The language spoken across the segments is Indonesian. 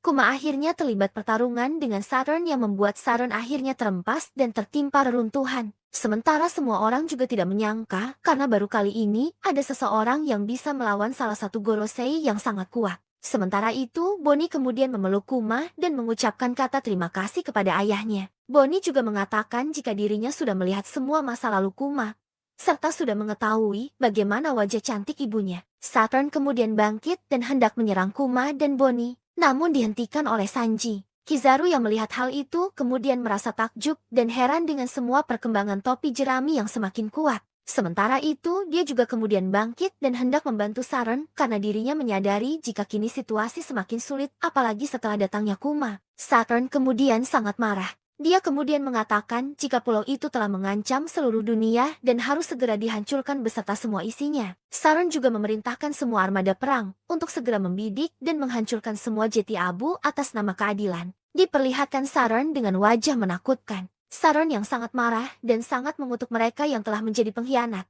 Kuma akhirnya terlibat pertarungan dengan Saturn yang membuat Saturn akhirnya terempas dan tertimpa reruntuhan. Sementara semua orang juga tidak menyangka karena baru kali ini ada seseorang yang bisa melawan salah satu Gorosei yang sangat kuat. Sementara itu, Bonnie kemudian memeluk Kuma dan mengucapkan kata terima kasih kepada ayahnya. Bonnie juga mengatakan jika dirinya sudah melihat semua masa lalu Kuma, serta sudah mengetahui bagaimana wajah cantik ibunya. Saturn kemudian bangkit dan hendak menyerang Kuma dan Bonnie, namun dihentikan oleh Sanji. Kizaru yang melihat hal itu kemudian merasa takjub dan heran dengan semua perkembangan topi jerami yang semakin kuat. Sementara itu, dia juga kemudian bangkit dan hendak membantu Saturn karena dirinya menyadari jika kini situasi semakin sulit apalagi setelah datangnya Kuma. Saturn kemudian sangat marah. Dia kemudian mengatakan jika pulau itu telah mengancam seluruh dunia dan harus segera dihancurkan beserta semua isinya. Saturn juga memerintahkan semua armada perang untuk segera membidik dan menghancurkan semua jeti abu atas nama keadilan. Diperlihatkan Saturn dengan wajah menakutkan. Saturn yang sangat marah dan sangat mengutuk mereka yang telah menjadi pengkhianat,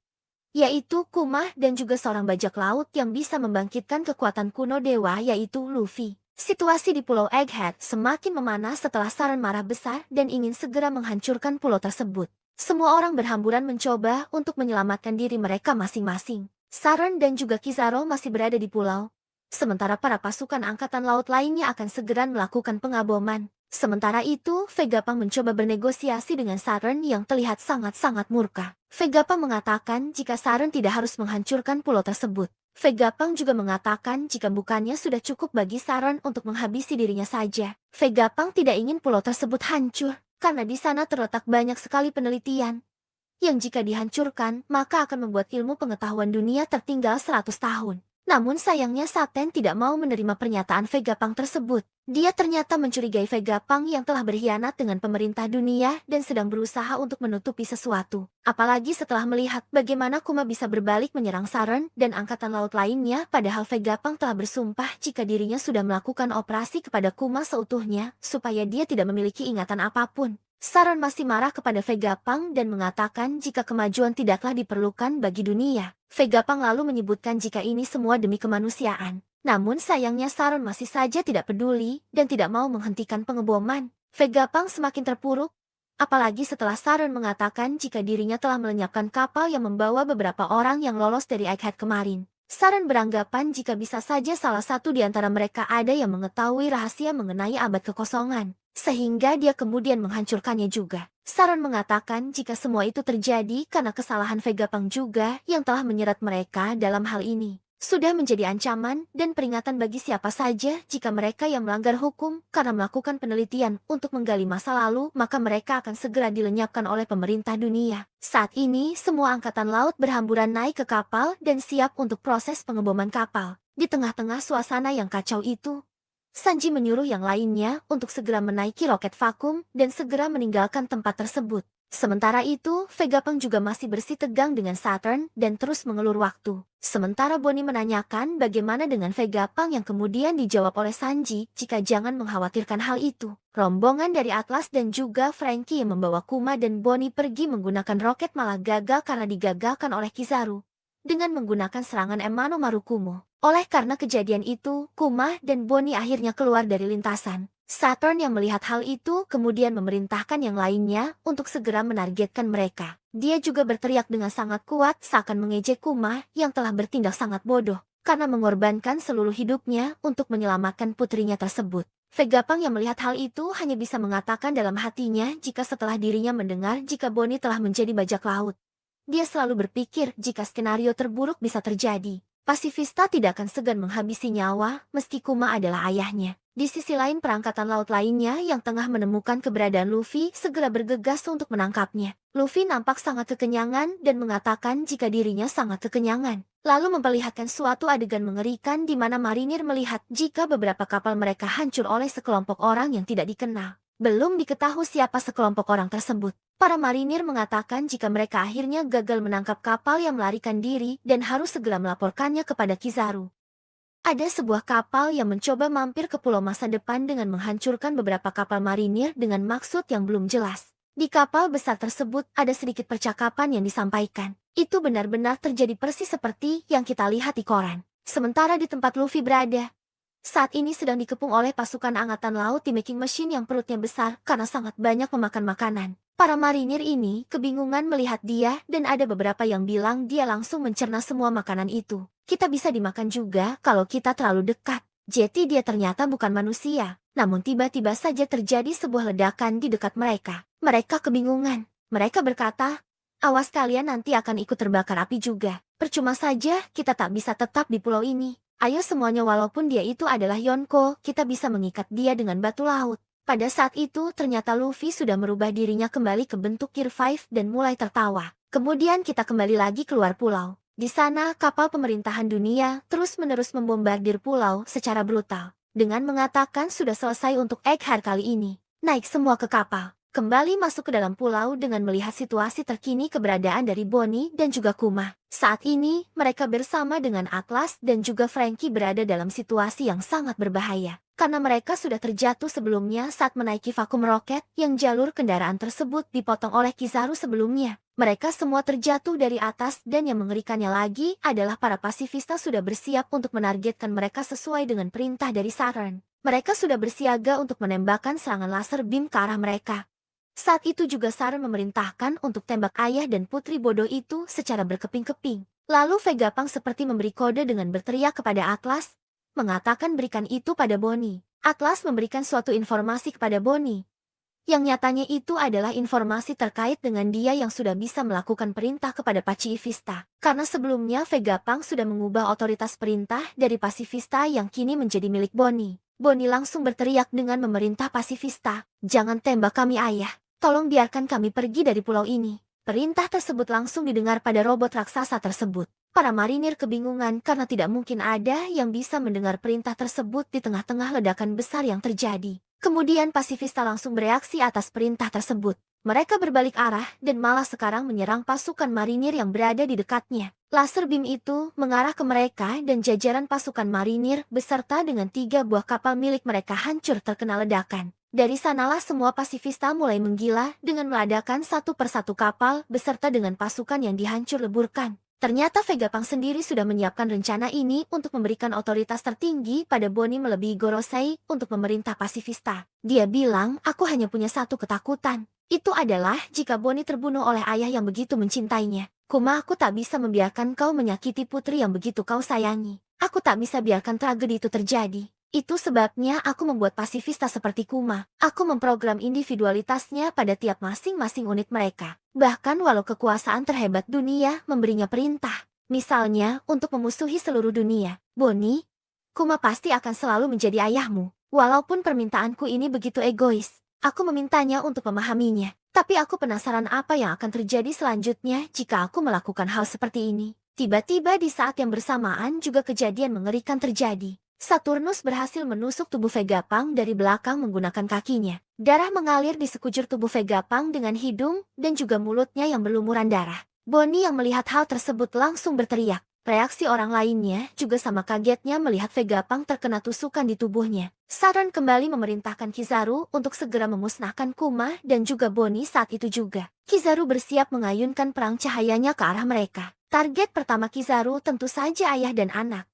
yaitu Kuma dan juga seorang bajak laut yang bisa membangkitkan kekuatan kuno dewa yaitu Luffy. Situasi di Pulau Egghead semakin memanas setelah Saturn marah besar dan ingin segera menghancurkan pulau tersebut. Semua orang berhamburan mencoba untuk menyelamatkan diri mereka masing-masing. Saturn dan juga Kizaru masih berada di pulau, sementara para pasukan angkatan laut lainnya akan segera melakukan pengaboman. Sementara itu, Vegapunk mencoba bernegosiasi dengan Saturn yang terlihat sangat-sangat murka. Vegapunk mengatakan jika Saturn tidak harus menghancurkan pulau tersebut. Vegapunk juga mengatakan jika bukannya sudah cukup bagi Saturn untuk menghabisi dirinya saja. Vegapunk tidak ingin pulau tersebut hancur, karena di sana terletak banyak sekali penelitian yang jika dihancurkan, maka akan membuat ilmu pengetahuan dunia tertinggal 100 tahun. Namun sayangnya Saten tidak mau menerima pernyataan Vegapunk tersebut. Dia ternyata mencurigai Vegapunk yang telah berkhianat dengan pemerintah dunia dan sedang berusaha untuk menutupi sesuatu. Apalagi setelah melihat bagaimana Kuma bisa berbalik menyerang Saturn dan angkatan laut lainnya, padahal Vegapunk telah bersumpah jika dirinya sudah melakukan operasi kepada Kuma seutuhnya, supaya dia tidak memiliki ingatan apapun. Saturn masih marah kepada Vegapunk dan mengatakan jika kemajuan tidaklah diperlukan bagi dunia. Vegapunk lalu menyebutkan jika ini semua demi kemanusiaan. Namun sayangnya Saturn masih saja tidak peduli dan tidak mau menghentikan pengeboman. Vegapunk semakin terpuruk, apalagi setelah Saturn mengatakan jika dirinya telah melenyapkan kapal yang membawa beberapa orang yang lolos dari Egghead kemarin. Saturn beranggapan jika bisa saja salah satu di antara mereka ada yang mengetahui rahasia mengenai abad kekosongan, sehingga dia kemudian menghancurkannya juga. Saturn mengatakan jika semua itu terjadi karena kesalahan Vegapunk juga yang telah menyeret mereka dalam hal ini. Sudah menjadi ancaman dan peringatan bagi siapa saja jika mereka yang melanggar hukum karena melakukan penelitian untuk menggali masa lalu, maka mereka akan segera dilenyapkan oleh pemerintah dunia. Saat ini, semua angkatan laut berhamburan naik ke kapal dan siap untuk proses pengeboman kapal. Di tengah-tengah suasana yang kacau itu, Sanji menyuruh yang lainnya untuk segera menaiki roket vakum dan segera meninggalkan tempat tersebut. Sementara itu, Vegapunk juga masih bersih tegang dengan Saturn dan terus mengelur waktu. Sementara Bonnie menanyakan bagaimana dengan Vegapunk yang kemudian dijawab oleh Sanji jika jangan mengkhawatirkan hal itu. Rombongan dari Atlas dan juga Franky yang membawa Kuma dan Bonnie pergi menggunakan roket malah gagal karena digagalkan oleh Kizaru dengan menggunakan serangan Emano Marukumo. Oleh karena kejadian itu, Kuma dan Bonnie akhirnya keluar dari lintasan. Saturn yang melihat hal itu kemudian memerintahkan yang lainnya untuk segera menargetkan mereka. Dia juga berteriak dengan sangat kuat seakan mengejek Kuma yang telah bertindak sangat bodoh karena mengorbankan seluruh hidupnya untuk menyelamatkan putrinya tersebut. Vegapunk yang melihat hal itu hanya bisa mengatakan dalam hatinya jika setelah dirinya mendengar jika Bonnie telah menjadi bajak laut. Dia selalu berpikir jika skenario terburuk bisa terjadi. Pasifista tidak akan segan menghabisi nyawa meski Kuma adalah ayahnya. Di sisi lain perangkatan laut lainnya yang tengah menemukan keberadaan Luffy segera bergegas untuk menangkapnya. Luffy nampak sangat kekenyangan dan mengatakan jika dirinya sangat kekenyangan. Lalu memperlihatkan suatu adegan mengerikan di mana marinir melihat jika beberapa kapal mereka hancur oleh sekelompok orang yang tidak dikenal. Belum diketahui siapa sekelompok orang tersebut. Para marinir mengatakan jika mereka akhirnya gagal menangkap kapal yang melarikan diri dan harus segera melaporkannya kepada Kizaru. Ada sebuah kapal yang mencoba mampir ke pulau masa depan dengan menghancurkan beberapa kapal marinir dengan maksud yang belum jelas. Di kapal besar tersebut ada sedikit percakapan yang disampaikan. Itu benar-benar terjadi persis seperti yang kita lihat di koran. Sementara di tempat Luffy berada, saat ini sedang dikepung oleh pasukan angkatan laut di making machine yang perutnya besar karena sangat banyak memakan makanan. Para marinir ini kebingungan melihat dia dan ada beberapa yang bilang dia langsung mencerna semua makanan itu. Kita bisa dimakan juga kalau kita terlalu dekat. Jadi dia ternyata bukan manusia. Namun tiba-tiba saja terjadi sebuah ledakan di dekat mereka. Mereka kebingungan. Mereka berkata, awas kalian nanti akan ikut terbakar api juga. Percuma saja kita tak bisa tetap di pulau ini. Ayo semuanya walaupun dia itu adalah Yonko, kita bisa mengikat dia dengan batu laut. Pada saat itu ternyata Luffy sudah merubah dirinya kembali ke bentuk Gear 5 dan mulai tertawa. Kemudian kita kembali lagi keluar pulau. Di sana kapal pemerintahan dunia terus-menerus membombardir pulau secara brutal. Dengan mengatakan sudah selesai untuk Egghead kali ini. Naik semua ke kapal. Kembali masuk ke dalam pulau dengan melihat situasi terkini keberadaan dari Bonnie dan juga Kuma. Saat ini, mereka bersama dengan Atlas dan juga Frankie berada dalam situasi yang sangat berbahaya. Karena mereka sudah terjatuh sebelumnya saat menaiki vakum roket yang jalur kendaraan tersebut dipotong oleh Kizaru sebelumnya. Mereka semua terjatuh dari atas dan yang mengerikannya lagi adalah para pasifista sudah bersiap untuk menargetkan mereka sesuai dengan perintah dari Saturn. Mereka sudah bersiaga untuk menembakkan serangan laser beam ke arah mereka. Saat itu juga Saturn memerintahkan untuk tembak ayah dan putri bodoh itu secara berkeping-keping. Lalu Vegapunk seperti memberi kode dengan berteriak kepada Atlas, mengatakan berikan itu pada Bonnie. Atlas memberikan suatu informasi kepada Bonnie. Yang nyatanya itu adalah informasi terkait dengan dia yang sudah bisa melakukan perintah kepada Pacifista. Karena sebelumnya Vegapunk sudah mengubah otoritas perintah dari Pacifista yang kini menjadi milik Bonnie. Bonnie langsung berteriak dengan memerintah Pacifista, jangan tembak kami ayah. Tolong biarkan kami pergi dari pulau ini. Perintah tersebut langsung didengar pada robot raksasa tersebut. Para marinir kebingungan karena tidak mungkin ada yang bisa mendengar perintah tersebut di tengah-tengah ledakan besar yang terjadi. Kemudian Pacifista langsung bereaksi atas perintah tersebut. Mereka berbalik arah dan malah sekarang menyerang pasukan marinir yang berada di dekatnya. Laser beam itu mengarah ke mereka dan jajaran pasukan marinir beserta dengan 3 buah kapal milik mereka hancur terkena ledakan. Dari sanalah semua pasifista mulai menggila dengan meladakan satu persatu kapal beserta dengan pasukan yang dihancur leburkan. Ternyata Vegapunk sendiri sudah menyiapkan rencana ini untuk memberikan otoritas tertinggi pada Bonnie melebihi Gorosei untuk memerintah pasifista. Dia bilang, aku hanya punya satu ketakutan. Itu adalah jika Bonnie terbunuh oleh ayah yang begitu mencintainya. Kuma, aku tak bisa membiarkan kau menyakiti putri yang begitu kau sayangi. Aku tak bisa biarkan tragedi itu terjadi. Itu sebabnya aku membuat pasifista seperti Kuma. Aku memprogram individualitasnya pada tiap masing-masing unit mereka. Bahkan walau kekuasaan terhebat dunia memberinya perintah. Misalnya, untuk memusuhi seluruh dunia. Bonnie, Kuma pasti akan selalu menjadi ayahmu. Walaupun permintaanku ini begitu egois. Aku memintanya untuk memahaminya. Tapi aku penasaran apa yang akan terjadi selanjutnya jika aku melakukan hal seperti ini. Tiba-tiba di saat yang bersamaan juga kejadian mengerikan terjadi. Saturnus berhasil menusuk tubuh Vegapunk dari belakang menggunakan kakinya. Darah mengalir di sekujur tubuh Vegapunk dengan hidung dan juga mulutnya yang berlumuran darah. Bonnie yang melihat hal tersebut langsung berteriak. Reaksi orang lainnya juga sama kagetnya melihat Vegapunk terkena tusukan di tubuhnya. Saturn kembali memerintahkan Kizaru untuk segera memusnahkan Kuma dan juga Bonnie saat itu juga. Kizaru bersiap mengayunkan perang cahayanya ke arah mereka. Target pertama Kizaru tentu saja ayah dan anak,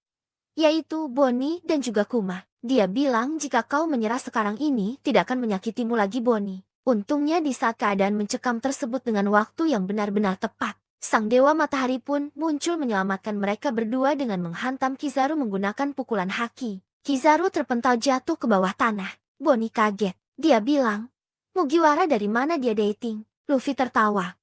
yaitu Bonnie dan juga Kuma. Dia bilang jika kau menyerah sekarang ini tidak akan menyakitimu lagi Bonnie. Untungnya di saat keadaan mencekam tersebut dengan waktu yang benar-benar tepat. Sang Dewa Matahari pun muncul menyelamatkan mereka berdua dengan menghantam Kizaru menggunakan pukulan haki. Kizaru terpental jatuh ke bawah tanah. Bonnie kaget. Dia bilang, Mugiwara dari mana dia dating? Luffy tertawa.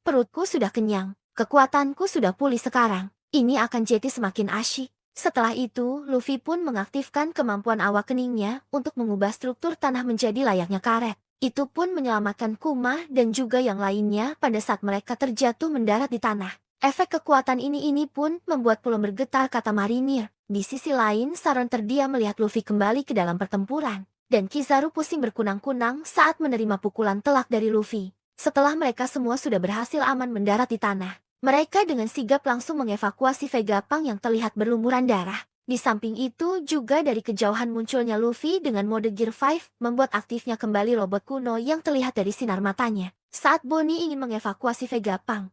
Perutku sudah kenyang. Kekuatanku sudah pulih sekarang. Ini akan jadi semakin asyik. Setelah itu, Luffy pun mengaktifkan kemampuan awakeningnya untuk mengubah struktur tanah menjadi layaknya karet. Itu pun menyelamatkan Kuma dan juga yang lainnya pada saat mereka terjatuh mendarat di tanah. Efek kekuatan ini pun membuat pulau bergetar, kata marinir. Di sisi lain, Saron terdiam melihat Luffy kembali ke dalam pertempuran. Dan Kizaru pusing berkunang-kunang saat menerima pukulan telak dari Luffy. Setelah mereka semua sudah berhasil aman mendarat di tanah, mereka dengan sigap langsung mengevakuasi Vegapunk yang terlihat berlumuran darah. Di samping itu juga dari kejauhan munculnya Luffy dengan mode Gear 5 membuat aktifnya kembali robot kuno yang terlihat dari sinar matanya. Saat Bonnie ingin mengevakuasi Vegapunk,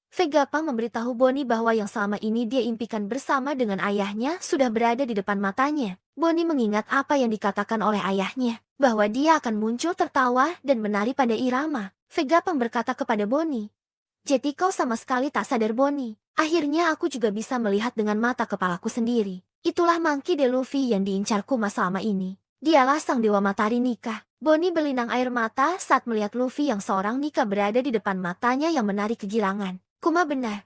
Vegapunk memberitahu Bonnie bahwa yang selama ini dia impikan bersama dengan ayahnya sudah berada di depan matanya. Bonnie mengingat apa yang dikatakan oleh ayahnya, bahwa dia akan muncul tertawa dan menari pada irama. Vegapunk berkata kepada Bonnie, "Jadi kau sama sekali tak sadar Bonnie. Akhirnya aku juga bisa melihat dengan mata kepalaku sendiri. Itulah Monkey D. Luffy yang diincarku selama ini. Dialah sang dewa matahari Nika." Bonnie berlinang air mata saat melihat Luffy yang seorang Nika berada di depan matanya yang menarik kegirangan. Kuma benar.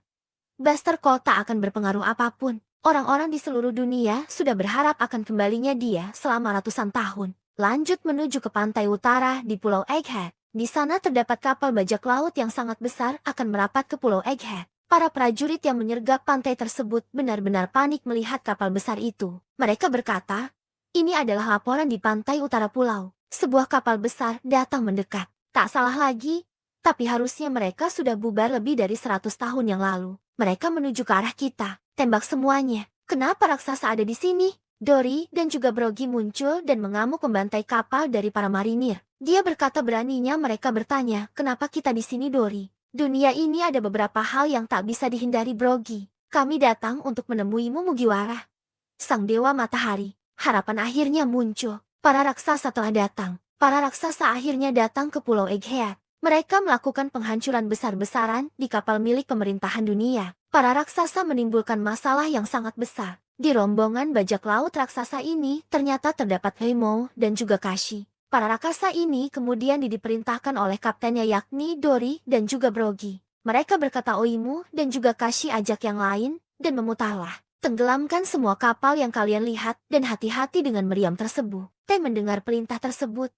Buster Call tak akan berpengaruh apapun. Orang-orang di seluruh dunia sudah berharap akan kembalinya dia selama ratusan tahun. Lanjut menuju ke pantai utara di Pulau Egghead. Di sana terdapat kapal bajak laut yang sangat besar akan merapat ke Pulau Egghead. Para prajurit yang menyergap pantai tersebut benar-benar panik melihat kapal besar itu. Mereka berkata, "Ini adalah laporan di pantai utara pulau. Sebuah kapal besar datang mendekat." Tak salah lagi. Tapi harusnya mereka sudah bubar lebih dari 100 tahun yang lalu. Mereka menuju ke arah kita. Tembak semuanya. Kenapa raksasa ada di sini? Dory dan juga Brogy muncul dan mengamuk membantai kapal dari para marinir. Dia berkata beraninya mereka bertanya, "Kenapa kita di sini Dory? Dunia ini ada beberapa hal yang tak bisa dihindari Brogy. Kami datang untuk menemuimu Mugiwara." Sang Dewa Matahari. Harapan akhirnya muncul. Para raksasa telah datang. Para raksasa akhirnya datang ke Pulau Egghead. Mereka melakukan penghancuran besar-besaran di kapal milik pemerintahan dunia. Para raksasa menimbulkan masalah yang sangat besar. Di rombongan bajak laut raksasa ini ternyata terdapat Heimo dan juga Kashi. Para raksasa ini kemudian diperintahkan oleh kaptennya yakni Dory dan juga Brogy. Mereka berkata Oimu dan juga Kashi ajak yang lain dan memutarlah. Tenggelamkan semua kapal yang kalian lihat dan hati-hati dengan meriam tersebut. Mendengar perintah tersebut,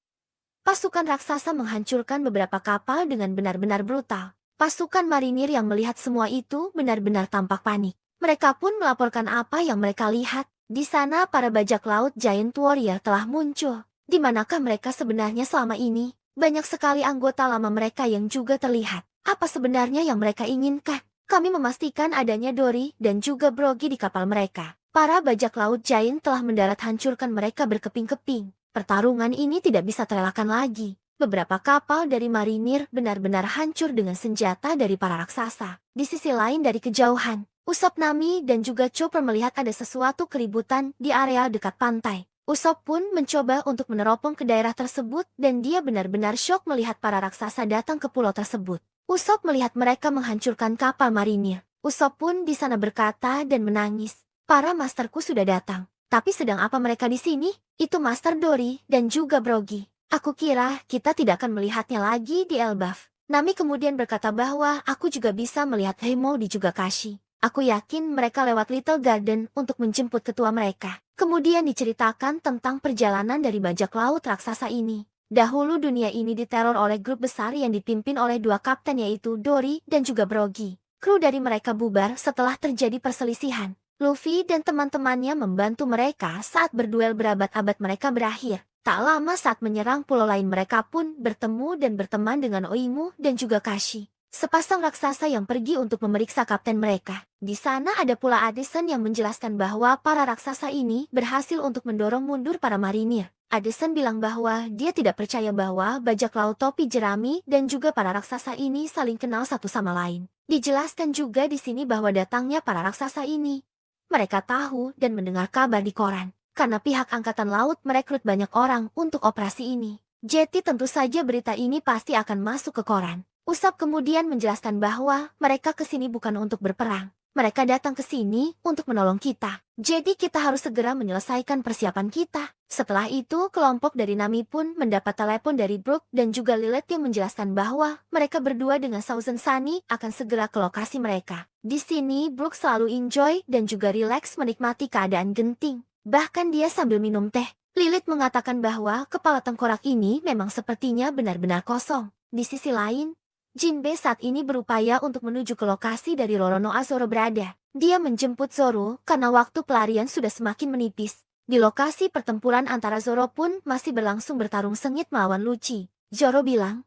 pasukan raksasa menghancurkan beberapa kapal dengan benar-benar brutal. Pasukan marinir yang melihat semua itu benar-benar tampak panik. Mereka pun melaporkan apa yang mereka lihat. Di sana para bajak laut Giant Warrior telah muncul. Di manakah mereka sebenarnya selama ini? Banyak sekali anggota lama mereka yang juga terlihat. Apa sebenarnya yang mereka inginkan? Kami memastikan adanya Dory dan juga Brogy di kapal mereka. Para bajak laut Giant telah mendarat hancurkan mereka berkeping-keping. Pertarungan ini tidak bisa terelakkan lagi. Beberapa kapal dari marinir benar-benar hancur dengan senjata dari para raksasa. Di sisi lain dari kejauhan, Usopp, Nami dan juga Chopper melihat ada sesuatu keributan di area dekat pantai. Usopp pun mencoba untuk meneropong ke daerah tersebut dan dia benar-benar syok melihat para raksasa datang ke pulau tersebut. Usopp melihat mereka menghancurkan kapal marinir. Usopp pun di sana berkata dan menangis. Para masterku sudah datang. Tapi sedang apa mereka di sini? Itu Master Dory dan juga Brogy. Aku kira kita tidak akan melihatnya lagi di Elbaf. Nami kemudian berkata bahwa aku juga bisa melihat Heimo di juga Kashi. Aku yakin mereka lewat Little Garden untuk menjemput ketua mereka. Kemudian diceritakan tentang perjalanan dari bajak laut raksasa ini. Dahulu dunia ini diteror oleh grup besar yang dipimpin oleh dua kapten yaitu Dory dan juga Brogy. Kru dari mereka bubar setelah terjadi perselisihan. Luffy dan teman-temannya membantu mereka saat berduel berabad-abad mereka berakhir. Tak lama saat menyerang pulau lain mereka pun bertemu dan berteman dengan Oimu dan juga Kashi. Sepasang raksasa yang pergi untuk memeriksa kapten mereka. Di sana ada pula Addison yang menjelaskan bahwa para raksasa ini berhasil untuk mendorong mundur para marinir. Addison bilang bahwa dia tidak percaya bahwa bajak laut topi jerami dan juga para raksasa ini saling kenal satu sama lain. Dijelaskan juga di sini bahwa datangnya para raksasa ini mereka tahu dan mendengar kabar di koran. Karena pihak angkatan laut merekrut banyak orang untuk operasi ini. Jadi tentu saja berita ini pasti akan masuk ke koran. Usopp kemudian menjelaskan bahwa mereka ke sini bukan untuk berperang. Mereka datang ke sini untuk menolong kita. Jadi kita harus segera menyelesaikan persiapan kita. Setelah itu kelompok dari Nami pun mendapat telepon dari Brook dan juga Lilith yang menjelaskan bahwa mereka berdua dengan Thousand Sunny akan segera ke lokasi mereka. Di sini Brook selalu enjoy dan juga relax menikmati keadaan genting. Bahkan dia sambil minum teh. Lilith mengatakan bahwa kepala tengkorak ini memang sepertinya benar-benar kosong. Di sisi lain, Jinbe saat ini berupaya untuk menuju ke lokasi dari Roronoa Zoro berada. Dia menjemput Zoro karena waktu pelarian sudah semakin menipis. Di lokasi pertempuran antara Zoro pun masih berlangsung bertarung sengit melawan Lucci. Zoro bilang,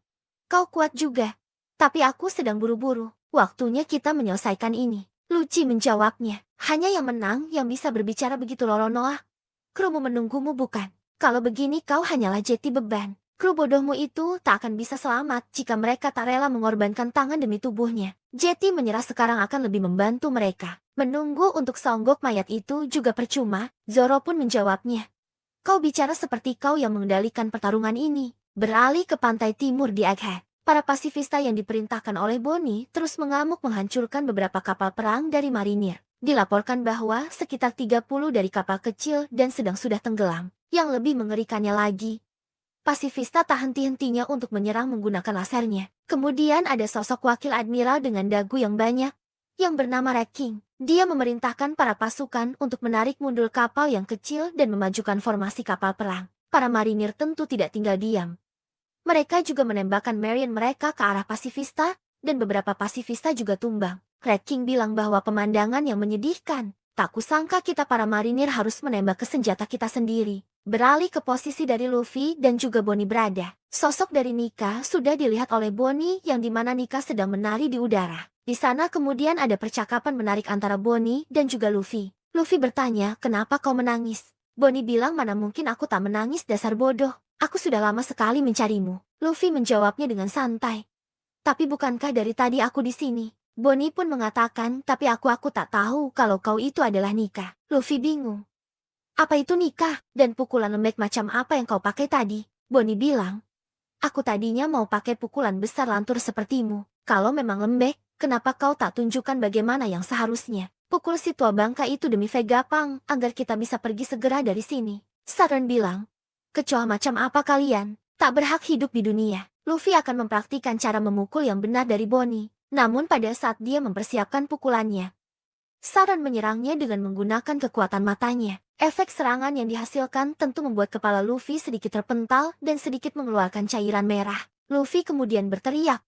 "Kau kuat juga. Tapi aku sedang buru-buru. Waktunya kita menyelesaikan ini." Lucci menjawabnya, "Hanya yang menang yang bisa berbicara begitu Roronoa. Krumu menunggumu bukan? Kalau begini kau hanyalah jeti beban." Kru bodohmu itu tak akan bisa selamat jika mereka tak rela mengorbankan tangan demi tubuhnya. Jetty menyerah sekarang akan lebih membantu mereka. Menunggu untuk songgok mayat itu juga percuma, Zoro pun menjawabnya. Kau bicara seperti kau yang mengendalikan pertarungan ini. Beralih ke pantai timur di Egghead. Para pasifista yang diperintahkan oleh Bonnie terus mengamuk menghancurkan beberapa kapal perang dari marinir. Dilaporkan bahwa sekitar 30 dari kapal kecil dan sedang sudah tenggelam. Yang lebih mengerikannya lagi, pasifista tak henti-hentinya untuk menyerang menggunakan lasernya. Kemudian ada sosok wakil admiral dengan dagu yang banyak, yang bernama Red King. Dia memerintahkan para pasukan untuk menarik mundur kapal yang kecil dan memajukan formasi kapal perang. Para marinir tentu tidak tinggal diam. Mereka juga menembakkan Marion mereka ke arah pasifista, dan beberapa pasifista juga tumbang. Red King bilang bahwa pemandangan yang menyedihkan. Tak kusangka kita para marinir harus menembak ke senjata kita sendiri. Beralih ke posisi dari Luffy dan juga Bonnie berada. Sosok dari Nika sudah dilihat oleh Bonnie yang dimana Nika sedang menari di udara. Di sana kemudian ada percakapan menarik antara Bonnie dan juga Luffy. Luffy bertanya, kenapa kau menangis? Bonnie bilang, mana mungkin aku tak menangis, dasar bodoh. Aku sudah lama sekali mencarimu. Luffy menjawabnya dengan santai. Tapi bukankah dari tadi aku di sini? Bonnie pun mengatakan, tapi aku tak tahu kalau kau itu adalah Nika. Luffy bingung. Apa itu Nika? Dan pukulan lembek macam apa yang kau pakai tadi? Bonnie bilang. Aku tadinya mau pakai pukulan besar lantur sepertimu. Kalau memang lembek, kenapa kau tak tunjukkan bagaimana yang seharusnya? Pukul si tua bangka itu demi Vegapunk, agar kita bisa pergi segera dari sini. Saturn bilang. Kecoa macam apa kalian? Tak berhak hidup di dunia. Luffy akan mempraktikkan cara memukul yang benar dari Bonnie. Namun pada saat dia mempersiapkan pukulannya, Saturn menyerangnya dengan menggunakan kekuatan matanya. Efek serangan yang dihasilkan tentu membuat kepala Luffy sedikit terpental dan sedikit mengeluarkan cairan merah. Luffy kemudian berteriak.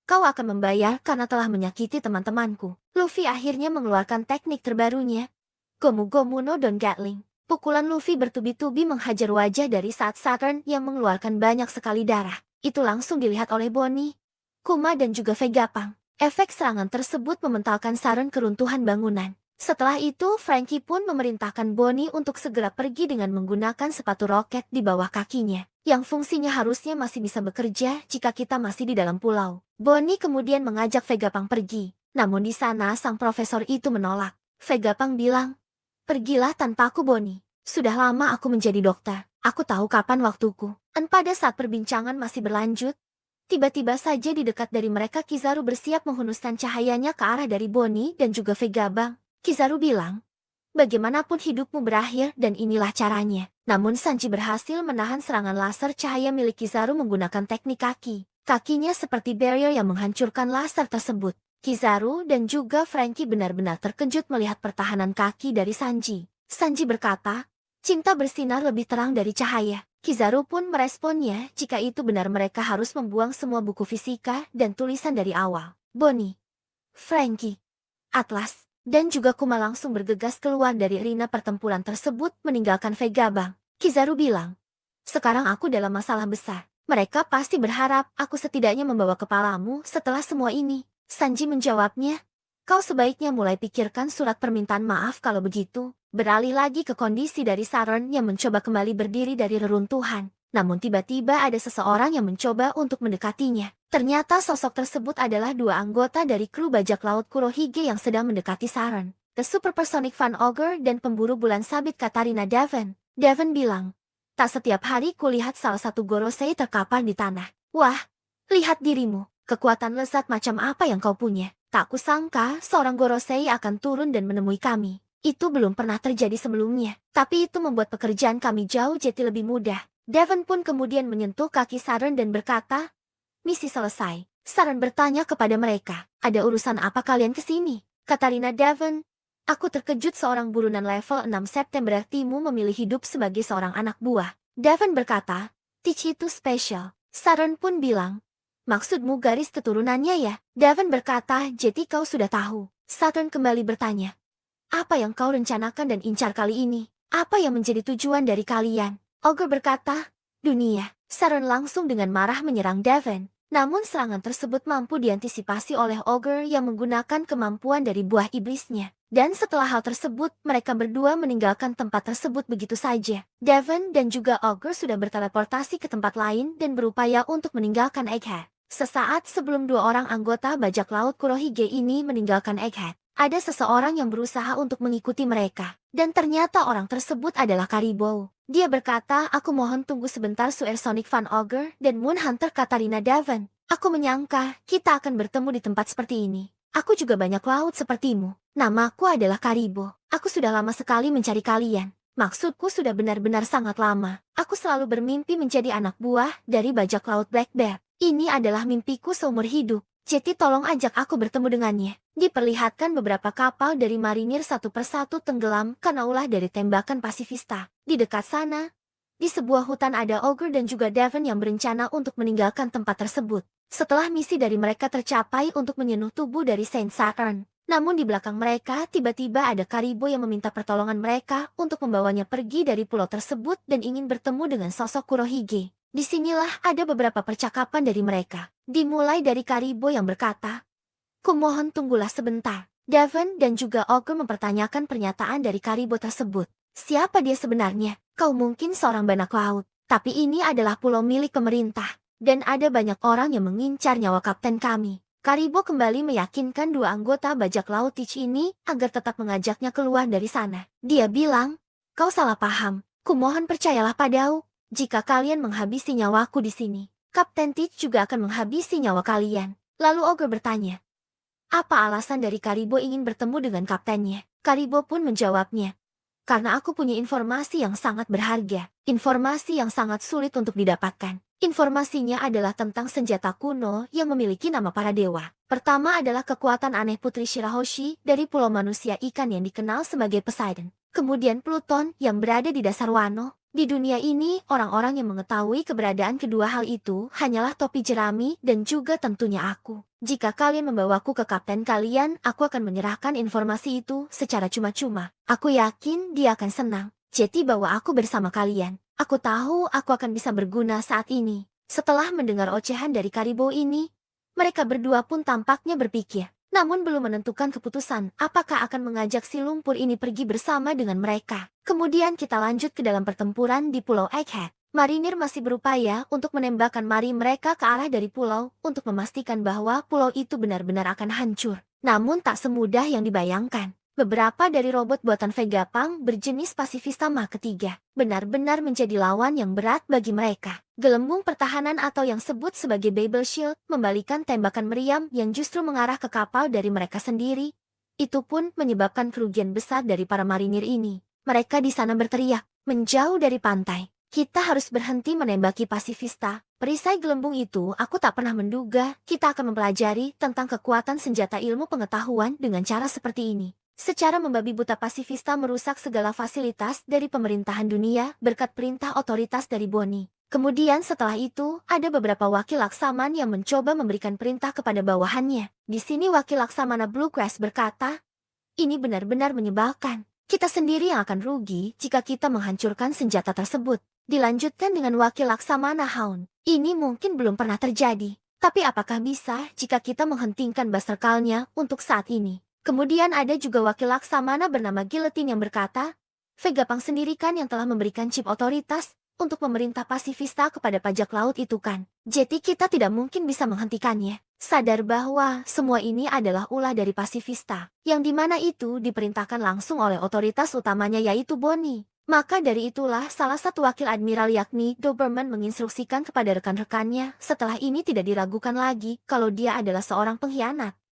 Kau akan membayar karena telah menyakiti teman-temanku. Luffy akhirnya mengeluarkan teknik terbarunya. Gomu Gomu no Don Gatling. Pukulan Luffy bertubi-tubi menghajar wajah dari saat Saturn yang mengeluarkan banyak sekali darah. Itu langsung dilihat oleh Bonnie, Kuma dan juga Vegapunk. Efek serangan tersebut mementalkan Saturn keruntuhan bangunan. Setelah itu, Franky pun memerintahkan Bonnie untuk segera pergi dengan menggunakan sepatu roket di bawah kakinya, yang fungsinya harusnya masih bisa bekerja jika kita masih di dalam pulau. Bonnie kemudian mengajak Vegapunk pergi, namun di sana sang profesor itu menolak. Vegapunk bilang, pergilah tanpaku Bonnie. Sudah lama aku menjadi dokter. Aku tahu kapan waktuku. Dan pada saat perbincangan masih berlanjut, tiba-tiba saja di dekat dari mereka Kizaru bersiap menghunuskan cahayanya ke arah dari Bonnie dan juga Vegapunk. Kizaru bilang, bagaimanapun hidupmu berakhir dan inilah caranya. Namun Sanji berhasil menahan serangan laser cahaya milik Kizaru menggunakan teknik kaki. Kakinya seperti barrier yang menghancurkan laser tersebut. Kizaru dan juga Franky benar-benar terkejut melihat pertahanan kaki dari Sanji. Sanji berkata, cinta bersinar lebih terang dari cahaya. Kizaru pun meresponnya jika itu benar mereka harus membuang semua buku fisika dan tulisan dari awal. Bonnie, Franky, Atlas, dan juga Kuma langsung bergegas keluar dari arena pertempuran tersebut meninggalkan Vegapunk. Kizaru bilang, sekarang aku dalam masalah besar. Mereka pasti berharap aku setidaknya membawa kepalamu setelah semua ini. Sanji menjawabnya, kau sebaiknya mulai pikirkan surat permintaan maaf kalau begitu. Beralih lagi ke kondisi dari Saturn yang mencoba kembali berdiri dari reruntuhan. Namun tiba-tiba ada seseorang yang mencoba untuk mendekatinya. Ternyata sosok tersebut adalah dua anggota dari kru bajak laut Kurohige yang sedang mendekati Saturn. The Supersonic Fan Ogre dan pemburu bulan sabit Katarina Devon. Devon bilang, tak setiap hari kulihat salah satu Gorosei terkapar di tanah. Wah, lihat dirimu. Kekuatan lezat macam apa yang kau punya? Tak kusangka seorang Gorosei akan turun dan menemui kami. Itu belum pernah terjadi sebelumnya. Tapi itu membuat pekerjaan kami jauh jadi lebih mudah. Devon pun kemudian menyentuh kaki Saturn dan berkata, misi selesai. Saturn bertanya kepada mereka, ada urusan apa kalian kesini? Katarina Devon, aku terkejut seorang burunan level 6 September Timu memilih hidup sebagai seorang anak buah. Devon berkata, Teach itu spesial. Saturn pun bilang, maksudmu garis keturunannya ya? Devon berkata, jadi kau sudah tahu. Saturn kembali bertanya, apa yang kau rencanakan dan incar kali ini? Apa yang menjadi tujuan dari kalian? Ogre berkata, dunia. Saturn langsung dengan marah menyerang Devon. Namun serangan tersebut mampu diantisipasi oleh Ogre yang menggunakan kemampuan dari buah iblisnya. Dan setelah hal tersebut, mereka berdua meninggalkan tempat tersebut begitu saja. Devon dan juga Ogre sudah berteleportasi ke tempat lain dan berupaya untuk meninggalkan Egghead. Sesaat sebelum dua orang anggota bajak laut Kurohige ini meninggalkan Egghead, ada seseorang yang berusaha untuk mengikuti mereka. Dan ternyata orang tersebut adalah Caribou. Dia berkata, aku mohon tunggu sebentar Supersonic Fan Ogre dan Moon Hunter Katarina Devon. Aku menyangka kita akan bertemu di tempat seperti ini. Aku juga banyak laut sepertimu. Namaku adalah Caribou. Aku sudah lama sekali mencari kalian. Maksudku sudah benar-benar sangat lama. Aku selalu bermimpi menjadi anak buah dari bajak laut Black Bear. Ini adalah mimpiku seumur hidup. Jadi tolong ajak aku bertemu dengannya. Diperlihatkan beberapa kapal dari marinir satu persatu tenggelam karena ulah dari tembakan pasifista. Di dekat sana, di sebuah hutan ada Ogre dan juga Devon yang berencana untuk meninggalkan tempat tersebut. Setelah misi dari mereka tercapai untuk menyenuh tubuh dari Saint Saturn. Namun di belakang mereka tiba-tiba ada Caribou yang meminta pertolongan mereka untuk membawanya pergi dari pulau tersebut dan ingin bertemu dengan sosok Kurohige. Disinilah ada beberapa percakapan dari mereka. Dimulai dari Caribou yang berkata, kumohon tunggulah sebentar. Devon dan juga Ogre mempertanyakan pernyataan dari Caribou tersebut. Siapa dia sebenarnya? Kau mungkin seorang banak laut. Tapi ini adalah pulau milik pemerintah. Dan ada banyak orang yang mengincar nyawa kapten kami. Caribou kembali meyakinkan dua anggota bajak laut Teach ini agar tetap mengajaknya keluar dari sana. Dia bilang, kau salah paham. Kumohon percayalah padaku. Jika kalian menghabisi nyawaku di sini, Kapten Teach juga akan menghabisi nyawa kalian. Lalu Ogre bertanya, apa alasan dari Caribou ingin bertemu dengan kaptennya? Caribou pun menjawabnya, karena aku punya informasi yang sangat berharga. Informasi yang sangat sulit untuk didapatkan. Informasinya adalah tentang senjata kuno yang memiliki nama para dewa. Pertama adalah kekuatan aneh Putri Shirahoshi dari Pulau Manusia Ikan yang dikenal sebagai Poseidon. Kemudian Pluton yang berada di dasar Wano. Di dunia ini, orang-orang yang mengetahui keberadaan kedua hal itu hanyalah topi jerami dan juga tentunya aku. Jika kalian membawaku ke kapten kalian, aku akan menyerahkan informasi itu secara cuma-cuma. Aku yakin dia akan senang. Jadi bawa aku bersama kalian. Aku tahu aku akan bisa berguna saat ini. Setelah mendengar ocehan dari Caribou ini, mereka berdua pun tampaknya berpikir. Namun belum menentukan keputusan apakah akan mengajak si lumpur ini pergi bersama dengan mereka. Kemudian kita lanjut ke dalam pertempuran di Pulau Egghead. Marinir masih berupaya untuk menembakkan mari mereka ke arah dari pulau untuk memastikan bahwa pulau itu benar-benar akan hancur. Namun tak semudah yang dibayangkan. Beberapa dari robot buatan Vegapunk berjenis pasifista Mach ketiga benar-benar menjadi lawan yang berat bagi mereka. Gelembung pertahanan atau yang sebut sebagai Babel Shield membalikan tembakan meriam yang justru mengarah ke kapal dari mereka sendiri. Itu pun menyebabkan kerugian besar dari para marinir ini. Mereka di sana berteriak, menjauh dari pantai. Kita harus berhenti menembaki pasifista. Perisai gelembung itu aku tak pernah menduga kita akan mempelajari tentang kekuatan senjata ilmu pengetahuan dengan cara seperti ini. Secara membabi buta pasifista merusak segala fasilitas dari pemerintahan dunia berkat perintah otoritas dari Bonnie. Kemudian setelah itu, ada beberapa wakil Laksaman yang mencoba memberikan perintah kepada bawahannya. Di sini wakil Laksamana Bluecrest berkata, ini benar-benar menyebalkan. Kita sendiri yang akan rugi jika kita menghancurkan senjata tersebut. Dilanjutkan dengan wakil Laksamana Hound. Ini mungkin belum pernah terjadi. Tapi apakah bisa jika kita menghentikan Berserkalnya untuk saat ini? Kemudian ada juga wakil Laksamana bernama Guillotine yang berkata, Vegapunk sendiri kan yang telah memberikan chip otoritas untuk memerintah pasifista kepada bajak laut itu kan. Jadi kita tidak mungkin bisa menghentikannya. Sadar bahwa semua ini adalah ulah dari pasifista, yang dimana itu diperintahkan langsung oleh otoritas utamanya yaitu Bonnie. Maka dari itulah salah satu wakil admiral yakni Doberman menginstruksikan kepada rekan-rekannya setelah ini tidak diragukan lagi kalau dia adalah seorang pengkhianat.